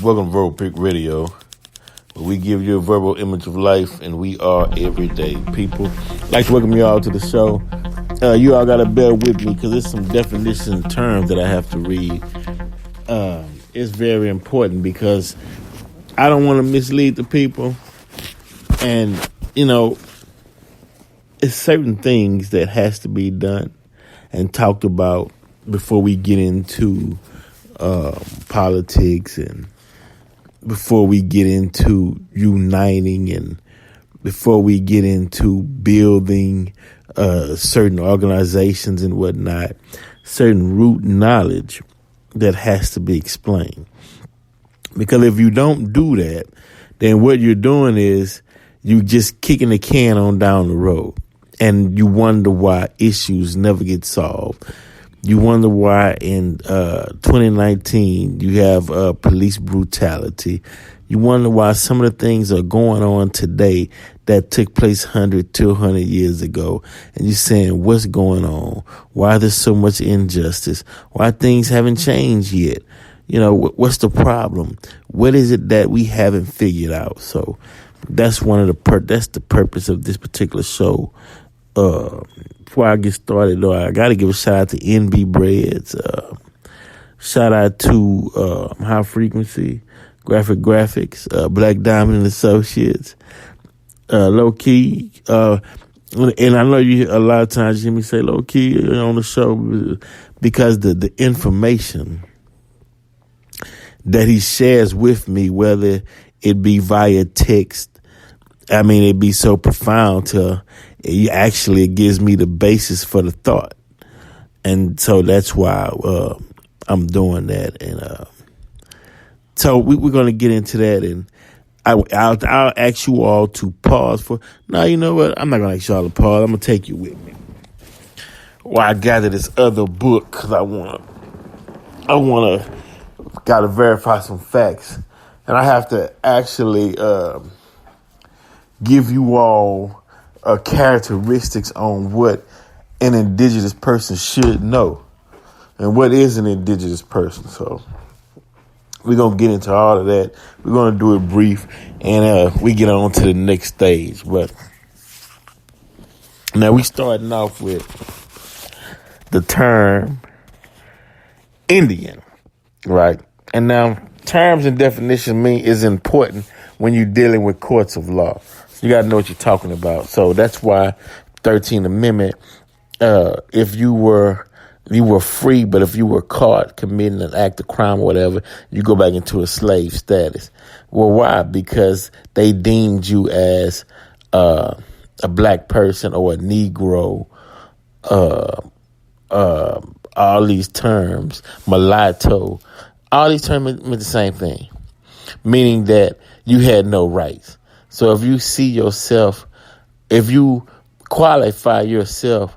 Welcome to Verbal Pick Radio, where we give you a verbal image of life, and we are everyday people. I'd like to welcome you all to the show. You all got to bear with me because there's some definition terms that I have to read. It's very important because I don't want to mislead the people. And, it's certain things that has to be done and talked about before we get into politics and before we get into uniting and before we get into building certain organizations and whatnot, certain root knowledge that has to be explained. Because if you don't do that, then what you're doing is you just kicking the can on down the road, and you wonder why issues never get solved. You wonder why in 2019 you have police brutality. You wonder why some of the things are going on today that took place 100, 200 years ago. And you're saying, what's going on? Why there's so much injustice? Why things haven't changed yet? What's the problem? What is it that we haven't figured out? So that's that's the purpose of this particular show. Before I get started, though, I got to give a shout out to NB Breads. Shout out to High Frequency, Graphics, Black Diamond and Associates, Low Key. And I know you a lot of times you hear me say Low Key on the show because the information that he shares with me, whether it be via text, it'd be so profound to it gives me the basis for the thought. And so that's why I'm doing that. And so we're going to get into that. And I'll ask you all to pause for. No, you know what? I'm not going to ask you all to pause. I'm going to take you with me. Well, I gathered this other book because I want to got to verify some facts. And I have to actually give you all characteristics on what an indigenous person should know and what is an indigenous person. So we're going to get into all of that. We're going to do it brief and we get on to the next stage. But now we starting off with the term Indian, right? And now terms and definition is important when you're dealing with courts of law. You got to know what you're talking about. So that's why 13th Amendment, if you were free, but if you were caught committing an act of crime or whatever, you go back into a slave status. Well, why? Because they deemed you as a black person or a Negro, all these terms, mulatto, all these terms meant the same thing, meaning that you had no rights. So if you see yourself, if you qualify yourself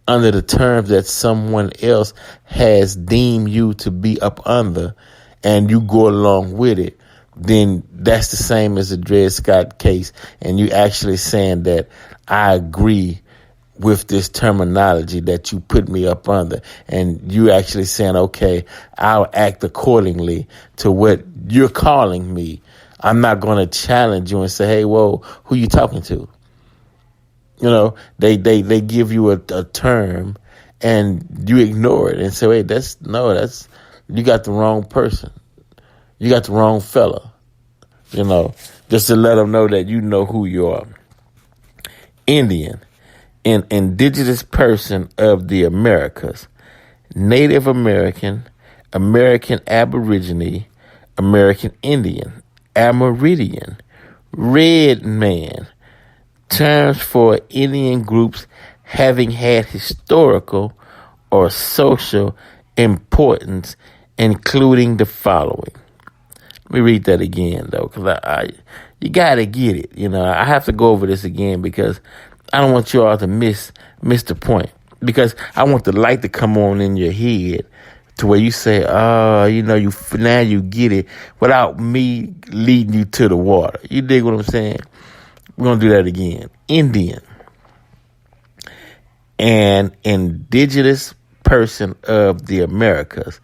under the terms that someone else has deemed you to be up under and you go along with it, then that's the same as the Dred Scott case. And you actually saying that I agree with this terminology that you put me up under. And you actually saying, okay, I'll act accordingly to what you're calling me. I'm not going to challenge you and say, hey, whoa, who you talking to? They give you a term and you ignore it and say, wait, you got the wrong person. You got the wrong fella. Just to let them know that you know who you are. Indian, an indigenous person of the Americas, Native American, American Aborigine, American Indian, Amerindian, Red Man, terms for Indian groups having had historical or social importance, including the following. Let me read that again, though, because you got to get it. I have to go over this again because I don't want you all to miss the point. Because I want the light to come on in your head to where you say, now you get it without me leading you to the water. You dig what I'm saying? We're going to do that again. Indian, an indigenous person of the Americas,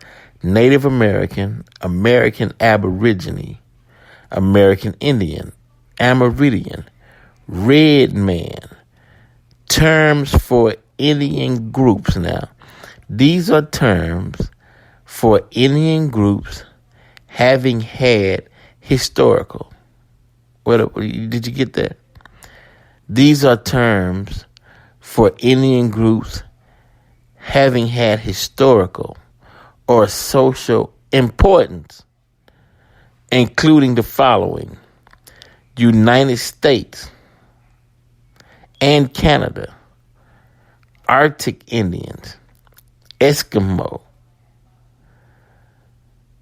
Native American, American Aborigine, American Indian, Amerindian, Red Man, terms for Indian groups now. These are terms for Indian groups having had historical. Did you get that? These are terms for Indian groups having had historical or social importance, including the following: United States and Canada, Arctic Indians, Eskimo,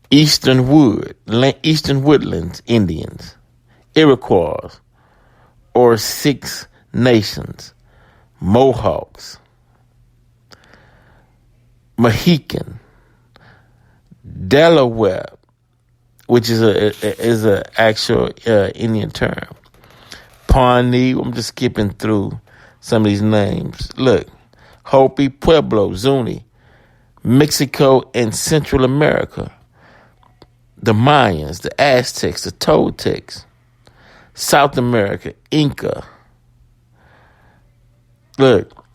Eastern Woodlands Indians, Iroquois, or Six Nations, Mohawks, Mohican, Delaware, which is a actual Indian term, Pawnee. I'm just skipping through some of these names. Look, Hopi, Pueblo, Zuni, Mexico and Central America, the Mayans, the Aztecs, the Toltecs, South America, Inca. Look,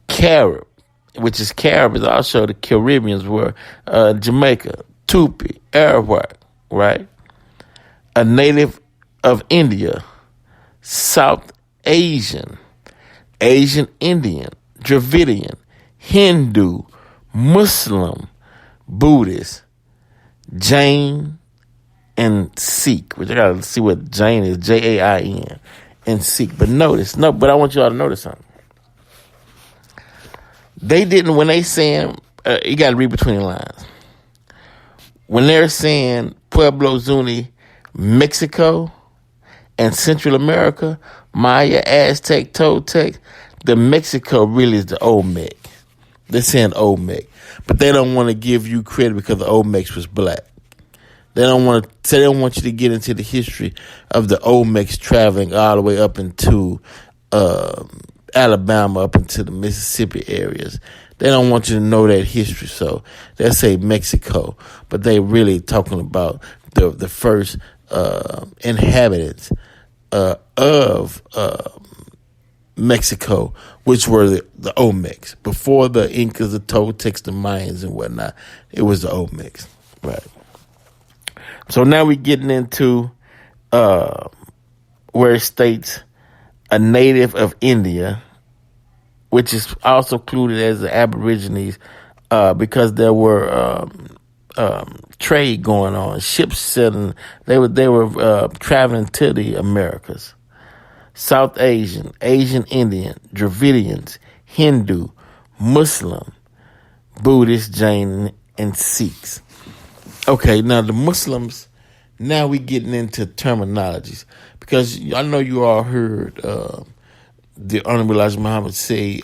Carib, which is Carib, is also the Caribbeans were Jamaica, Tupi, Arawak, right? A native of India, South Asian, Asian Indian, Dravidian, Hindu, Muslim, Buddhist, Jain, and Sikh, which I gotta see what Jain is, Jain, and Sikh. But I want you all to notice something. They didn't, when they saying, you gotta read between the lines. When they're saying Pueblo, Zuni, Mexico, and Central America, Maya, Aztec, Toltec, the Mexico really is the Olmec. They're saying Olmec. But they don't want to give you credit because the Olmecs was black. They don't want you to get into the history of the Olmecs traveling all the way up into Alabama, up into the Mississippi areas. They don't want you to know that history, so they say Mexico, but they really talking about the first inhabitants of Mexico, which were the Olmecs. Before the Incas, the Toltecs, the Mayans, and whatnot, it was the Olmecs, right? So now we're getting into where it states a native of India, which is also included as the Aborigines, because there were trade going on, ships sailing. They were traveling to the Americas. South Asian, Asian Indian, Dravidians, Hindu, Muslim, Buddhist, Jain, and Sikhs. Okay, now the Muslims, now we getting into terminologies, because I know you all heard the Honorable Elijah Muhammad say,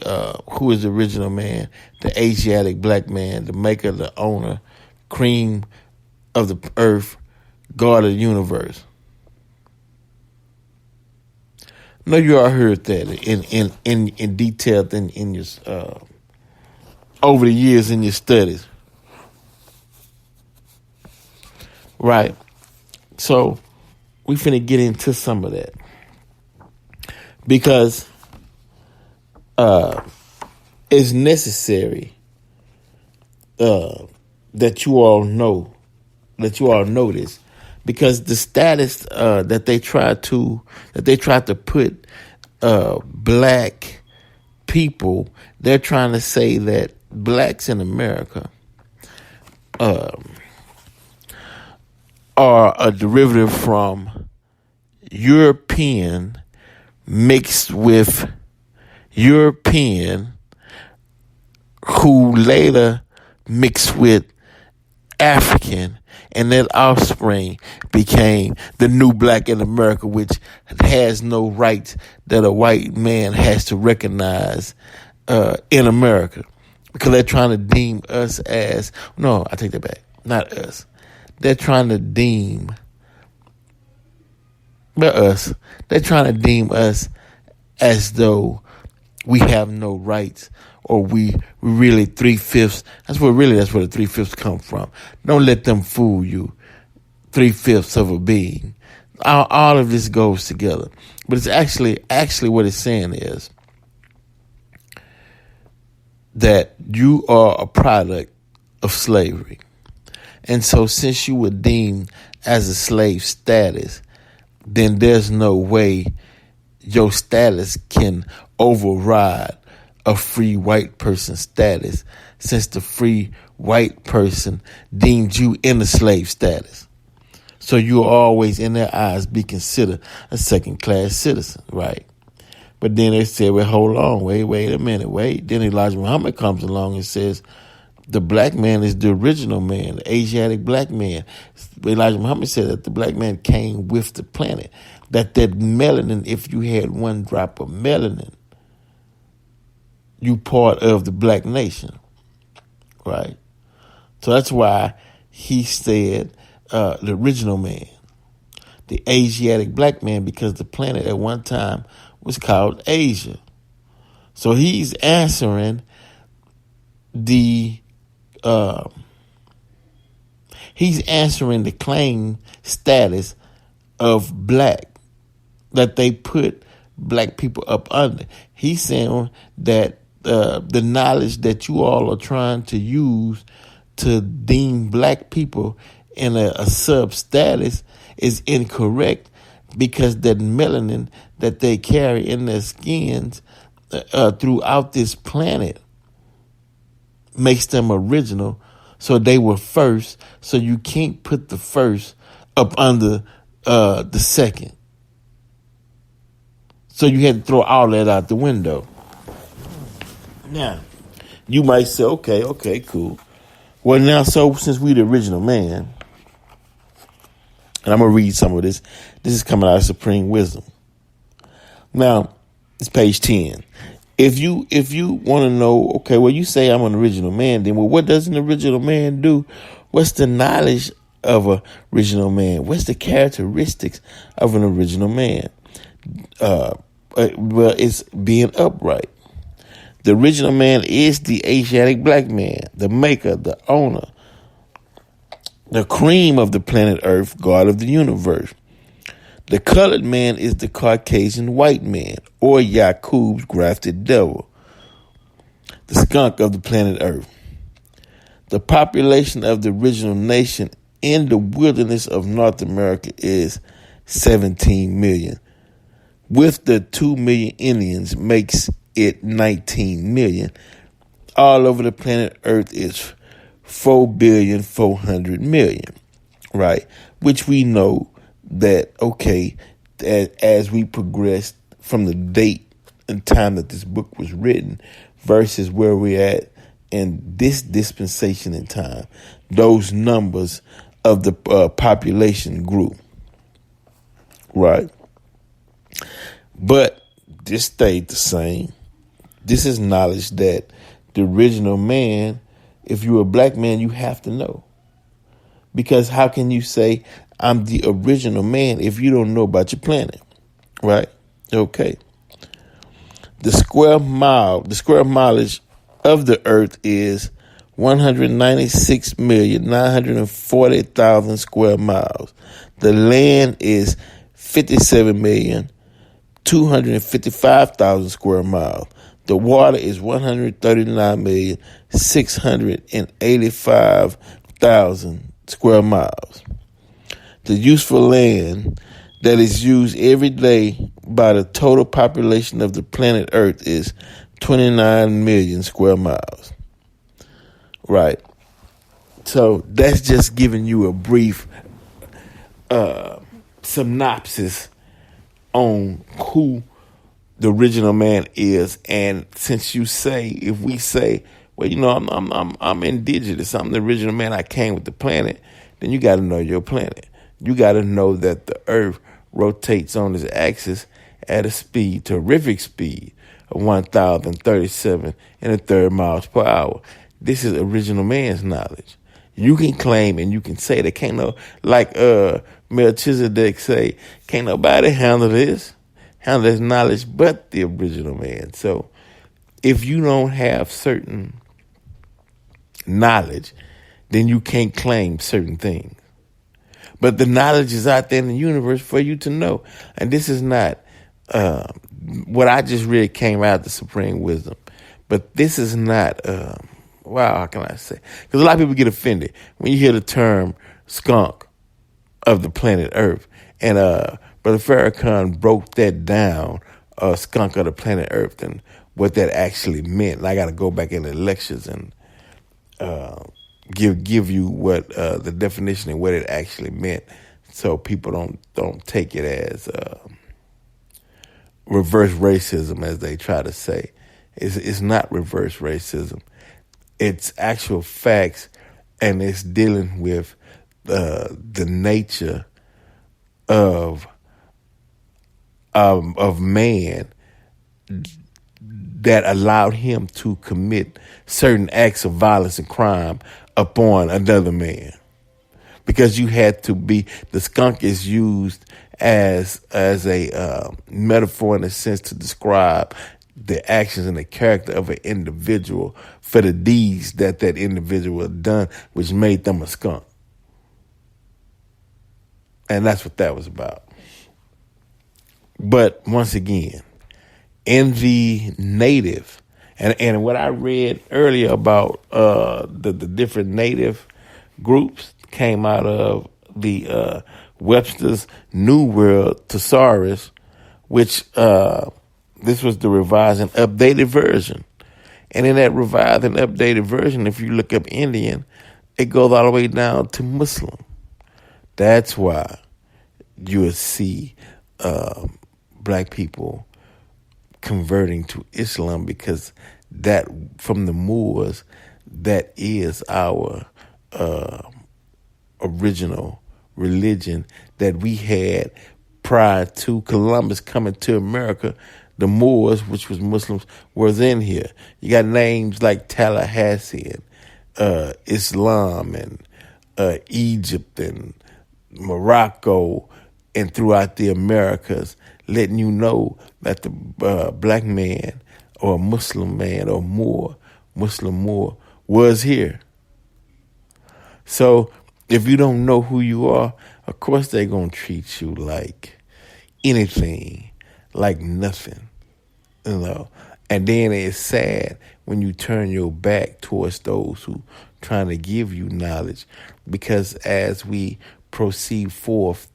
who is the original man, the Asiatic black man, the maker, the owner, cream of the earth, God of the universe. I know you all heard that in detail in your over the years in your studies. Right. So we finna get into some of that, because it's necessary that you all know this, because the status that they try to put black people, they're trying to say that blacks in America are a derivative from European mixed with European, who later mixed with African, and that offspring became the new black in America, which has no rights that a white man has to recognize in America, because they're trying to deem us as, no, I take that back, not us. They're trying to deem us as though we have no rights, or we really 3/5. That's where the 3/5 come from. Don't let them fool you. 3/5 of a being. All of this goes together. But it's actually what it's saying is that you are a product of slavery. And so since you were deemed as a slave status, then there's no way your status can override a free white person status, since the free white person deemed you in a slave status. So you'll always, in their eyes, be considered a second-class citizen, right? But then they said, well, hold on, wait a minute. Then Elijah Muhammad comes along and says, the black man is the original man, the Asiatic black man. Elijah Muhammad said that the black man came with the planet. That melanin, if you had one drop of melanin, you part of the black nation, right? So that's why he said the original man, the Asiatic black man, because the planet at one time was called Asia. So he's answering the claim status of black that they put black people up under. He's saying that the knowledge that you all are trying to use to deem black people in a sub status is incorrect, because that melanin that they carry in their skins throughout this planet makes them original. So they were first. So you can't put the first up under the second. So you had to throw all that out the window. Now, you might say, okay, cool. Well, now, so since we the original man, and I'm going to read some of this. This is coming out of Supreme Wisdom. Now, it's page 10. If you want to know, okay, well, you say I'm an original man, then well, what does an original man do? What's the knowledge of an original man? What's the characteristics of an original man? Well, it's being upright. The original man is the Asiatic black man, the maker, the owner, the cream of the planet Earth, God of the universe. The colored man is the Caucasian white man, or Yakub's grafted devil, the skunk of the planet Earth. The population of the original nation in the wilderness of North America is 17 million. With the 2 million Indians makes it 19 million. All over the planet Earth is 4,400,000,000, right? Which we know that, okay, as we progress from the date and time that this book was written versus where we're at in this dispensation in time, those numbers of the population grew, right? But this stayed the same. This is knowledge that the original man, if you're a black man, you have to know. Because how can you say I'm the original man if you don't know about your planet, right? Okay. The square mileage of the earth is 196,940,000 square miles. The land is 57,255,000 square miles. The water is 139,685,000 square miles. The useful land that is used every day by the total population of the planet Earth is 29 million square miles. Right. So that's just giving you a brief synopsis on who the original man is. And since you say, if we say, well, you know, I'm indigenous, I'm the original man, I came with the planet, then you got to know your planet. You got to know that the earth rotates on its axis at a speed, terrific speed, of 1,037 and a third miles per hour. This is original man's knowledge. You can claim and you can say that can't no, like Melchizedek say, can't nobody handle this knowledge but the original man. So if you don't have certain knowledge, then you can't claim certain things. But the knowledge is out there in the universe for you to know. And this is not what I just read came out of the Supreme Wisdom. But this is not, how can I say? Because a lot of people get offended when you hear the term skunk of the planet Earth. And Brother Farrakhan broke that down, skunk of the planet Earth, and what that actually meant. And I got to go back in the lectures and give you what the definition and what it actually meant, so people don't take it as reverse racism, as they try to say. It's not reverse racism. It's actual facts, and it's dealing with the nature of man that allowed him to commit certain acts of violence and crime upon another man. Because you had to be, the skunk is used as a metaphor in a sense to describe the actions and the character of an individual for the deeds that individual had done, which made them a skunk. And that's what that was about. But once again, in the native, and what I read earlier about the different native groups came out of the Webster's New World Thesaurus, which this was the revised and updated version. And in that revised and updated version, if you look up Indian, it goes all the way down to Muslim. That's why you will see black people converting to Islam, because that from the Moors, that is our original religion that we had prior to Columbus coming to America. The Moors, which was Muslims, was in here. You got names like Tallahassee and Islam and Egypt and Morocco and throughout the Americas, letting you know that the black man or Muslim man or Muslim Moor was here. So if you don't know who you are, of course they're going to treat you like anything, like nothing, you know. And then it's sad when you turn your back towards those who trying to give you knowledge, because as we proceed forth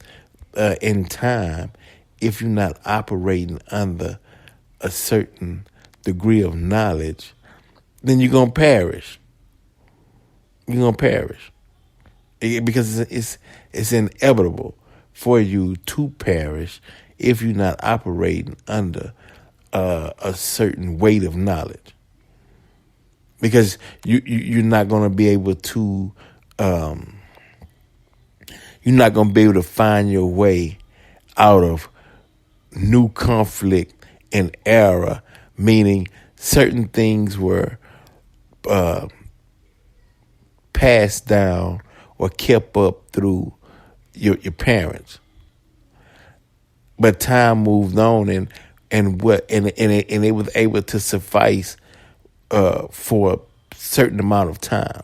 in time, if you're not operating under a certain degree of knowledge, then you're going to perish. You're going to perish. Because it's inevitable for you to perish if you're not operating under a certain weight of knowledge. Because you're not going to be able to find your way out of new conflict and era, meaning certain things were passed down or kept up through your parents. But time moved on, and it was able to suffice for a certain amount of time.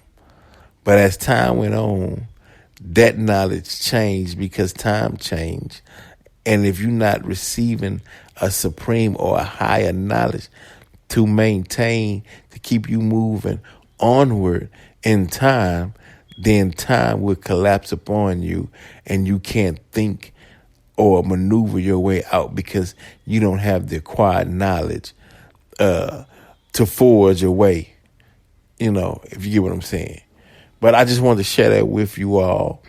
But as time went on, that knowledge changed because time changed. And if you're not receiving a supreme or a higher knowledge to maintain, to keep you moving onward in time, then time will collapse upon you and you can't think or maneuver your way out because you don't have the acquired knowledge to forge your way, you know, if you get what I'm saying. But I just wanted to share that with you all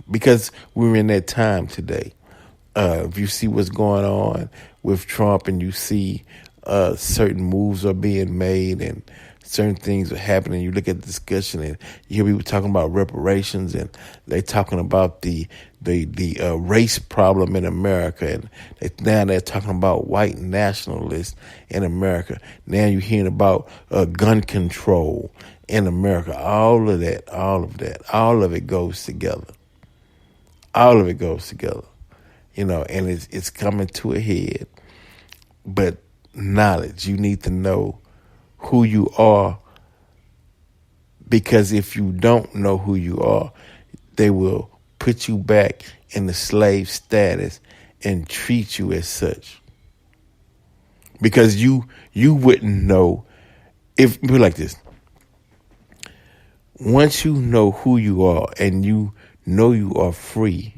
because we're in that time today. If you see what's going on with Trump and you see certain moves are being made and certain things are happening, you look at the discussion and you hear people talking about reparations and they're talking about the race problem in America, and now they're talking about white nationalists in America. Now you're hearing about gun control in America. All of it goes together. All of it goes together. You know, and it's coming to a head. But knowledge. You need to know who you are, because if you don't know who you are, they will put you back in the slave status and treat you as such. Because you wouldn't know if, be like this. Once you know who you are and you know you are free,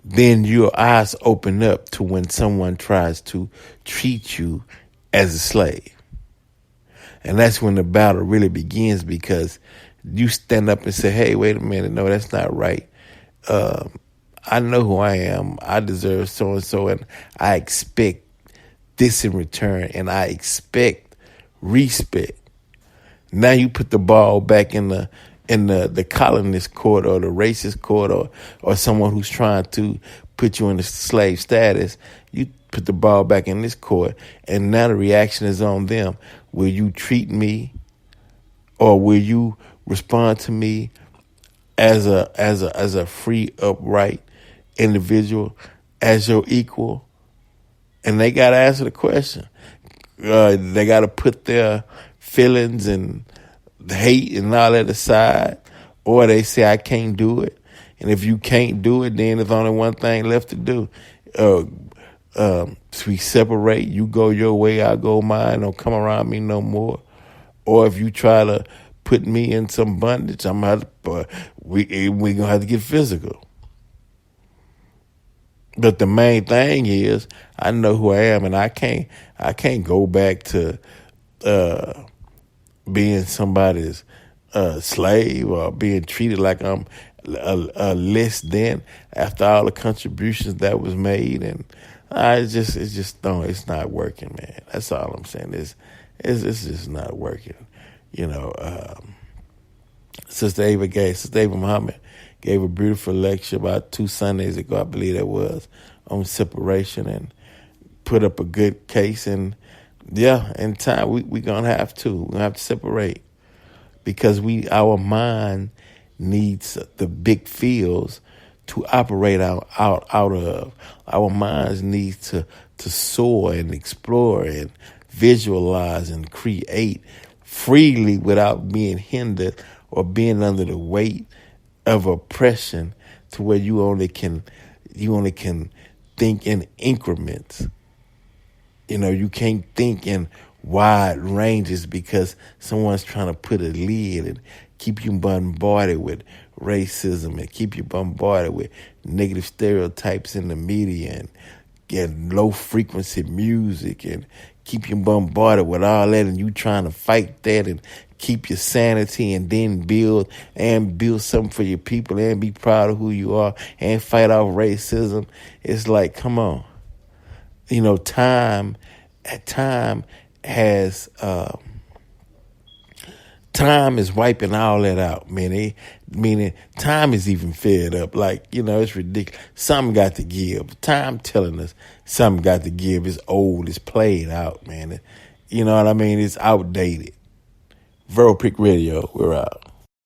then your eyes open up to when someone tries to treat you as a slave. And that's when the battle really begins, because you stand up and say, hey, wait a minute, no, that's not right. I know who I am. I deserve so-and-so, and I expect this in return, and I expect respect. Now you put the ball back in the colonist court or the racist court, or someone who's trying to put you in a slave status. You put the ball back in this court, and now the reaction is on them. Will you treat me, or will you respond to me as a free, upright individual, as your equal? And they got to answer the question. They got to put their feelings and hate and all that aside, or they say, I can't do it. And if you can't do it, then there's only one thing left to do. We separate. You go your way, I go mine. Don't come around me no more. Or if you try to put me in some bondage, we gonna have to get physical. But the main thing is, I know who I am, and I can't go back to being somebody's slave or being treated like I'm less than after all the contributions that was made. And it's not working, man. That's all I'm saying. It's just not working. Sister Ava Muhammad gave a beautiful lecture about 2 Sundays ago, I believe that was, on separation, and put up a good case. And in time we're gonna have to separate, because our mind needs the big fields to operate out of. Our minds need to soar and explore and visualize and create freely without being hindered or being under the weight of oppression, to where you only can think in increments. You can't think in wide ranges, because someone's trying to put a lid and keep you bombarded with racism and keep you bombarded with negative stereotypes in the media and get low frequency music and keep you bombarded with all that, and you trying to fight that and keep your sanity, and then build something for your people and be proud of who you are and fight off racism. It's like, come on. Time is wiping all that out, man. Meaning time is even fed up. It's ridiculous. Something got to give. Time telling us something got to give. It's old. It's played out, man. You know what I mean? It's outdated. Vero Pick Radio. We're out.